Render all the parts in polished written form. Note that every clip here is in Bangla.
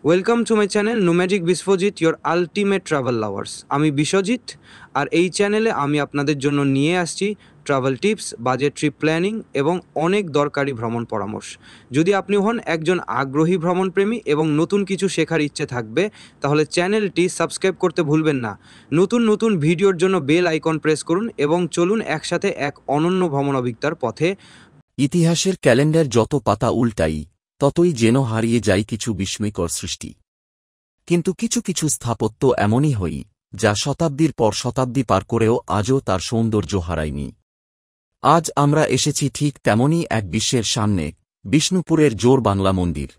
Welcome to my channel nomadic Biswajit your ultimate travel lovers. আমি বিশ্বজিৎ, আর এই চ্যানেলে আমি আপনাদের জন্য নিয়ে আসছি travel tips, budget trip planning এবং অনেক দরকারি ভ্রমণ পরামর্শ। যদি আপনি হন একজন আগ্রহী ভ্রমণপ্রেমী এবং নতুন কিছু শেখার ইচ্ছে থাকবে, তাহলে চ্যানেলটি সাবস্ক্রাইব করতে ভুলবেন না। নতুন নতুন ভিডিওর জন্য বেল আইকন প্রেস করুন এবং চলুন একসাথে এক অনন্য ভ্রমণ অভিজ্ঞতার পথে। ইতিহাসের ক্যালেন্ডার যত পাতা উল্টাই, ততই যেন হারিয়ে যায় কিছু বিস্ময়কর সৃষ্টি। কিন্তু কিছু কিছু স্থাপত্য এমনই হই, যা শতাব্দীর পর শতাব্দী পার করেও আজও তার সৌন্দর্য হারায়নি। আজ আমরা এসেছি ঠিক তেমনই এক বিশ্বের সামনে, বিষ্ণুপুরের জোর বাংলা মন্দির।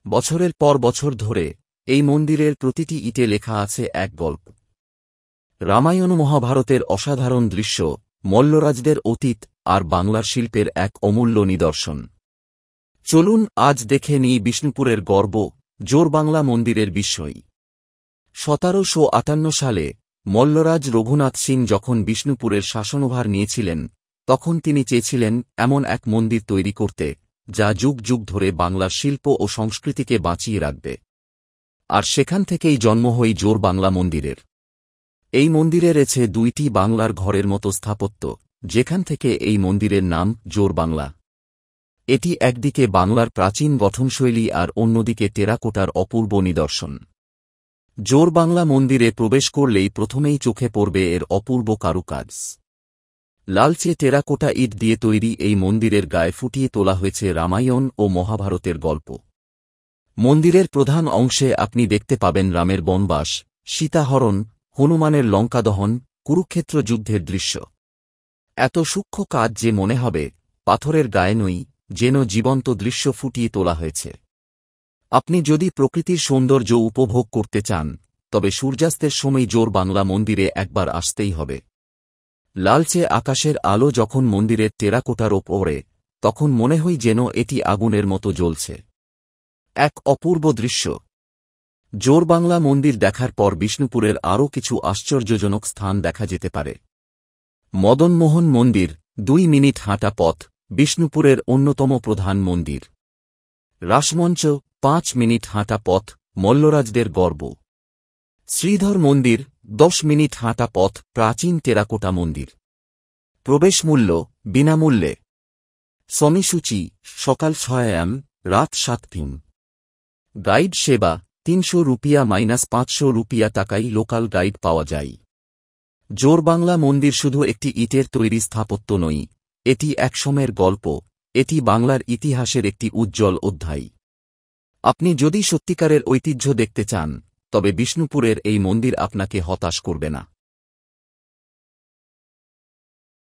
বছরের পর বছর ধরে এই মন্দিরের প্রতিটি ইটে লেখা আছে এক গল্প। রামায়ণ মহাভারতের অসাধারণ দৃশ্য, মল্লরাজদের অতীত আর বাংলার শিল্পের এক অমূল্য নিদর্শন। চলুন আজ দেখে নিই বিষ্ণুপুরের গর্ব, জোর বাংলা মন্দিরের বিস্ময়। 1758 সালে মল্লরাজ রঘুনাথ সিং যখন বিষ্ণুপুরের শাসনভার নিয়েছিলেন, তখন তিনি চেয়েছিলেন এমন এক মন্দির তৈরি করতে, যা যুগ যুগ ধরে বাংলার শিল্প ও সংস্কৃতিকে বাঁচিয়ে রাখবে। আর সেখান থেকেই জন্ম হয় জোর বাংলা মন্দিরের। এই মন্দিরে রয়েছে দুইটি বাংলার ঘরের মতো স্থাপত্য, যেখান থেকে এই মন্দিরের নাম জোর বাংলা। এটি একদিকে বাংলার প্রাচীন গঠনশৈলী আর অন্যদিকে টেরাকোটার অপূর্ব নিদর্শন। জোর বাংলা মন্দিরে প্রবেশ করলেই প্রথমেই চোখে পড়বে এর অপূর্ব কারুকাজ। লালচে টেরাকোটা ইট দিয়ে তৈরি এই মন্দিরের গায়ে ফুটিয়ে তোলা হয়েছে রামায়ণ ও মহাভারতের গল্প। মন্দিরের প্রধান অংশে আপনি দেখতে পাবেন রামের বনবাস, সীতাহরণ, হনুমানের লঙ্কাদহন, কুরুক্ষেত্র যুদ্ধের দৃশ্য। এত সূক্ষ্ম কাজ যে মনে হবে পাথরের গায়ে নই, যেন জীবন্ত দৃশ্য ফুটিয়ে তোলা হয়েছে। আপনি যদি প্রকৃতির সৌন্দর্য উপভোগ করতে চান, তবে সূর্যাস্তের সময় জোর বাংলা মন্দিরে একবার আসতেই হবে। লালচে আকাশের আলো যখন মন্দিরের টেরাকোটার ওপরে, তখন মনে হয় যেন এটি আগুনের মতো জ্বলছে। এক অপূর্ব দৃশ্য। জোর বাংলা মন্দির দেখার পর বিষ্ণুপুরের আরও কিছু আশ্চর্যজনক স্থান দেখা যেতে পারে। মদনমোহন মন্দির, 2 মিনিট হাঁটা পথ, বিষ্ণুপুরের অন্যতম প্রধান মন্দির। রাসমঞ্চ, 5 মিনিট হাঁটা পথ, মল্লরাজদের গর্ব। শ্রীধর মন্দির, 10 মিনিট হাঁটা পথ, প্রাচীন টেরাকোটা মন্দির। প্রবেশ মূল্য বিনামূল্যে। সময়সূচি সকাল 6 AM, রাত 7 PM। গাইড সেবা 300 রুপিয়া -500 রুপিয়া টাকায় লোকাল গাইড পাওয়া যায়। জোর বাংলা মন্দির শুধু একটি ইটের তৈরি স্থাপত্য নয়, এটি এক সময়ের গল্প, এটি বাংলার ইতিহাসের একটি উজ্জ্বল অধ্যায়। আপনি যদি সত্যিকারের ঐতিহ্য দেখতে চান, তবে বিষ্ণুপুরের এই মন্দির আপনাকে হতাশ করবে না।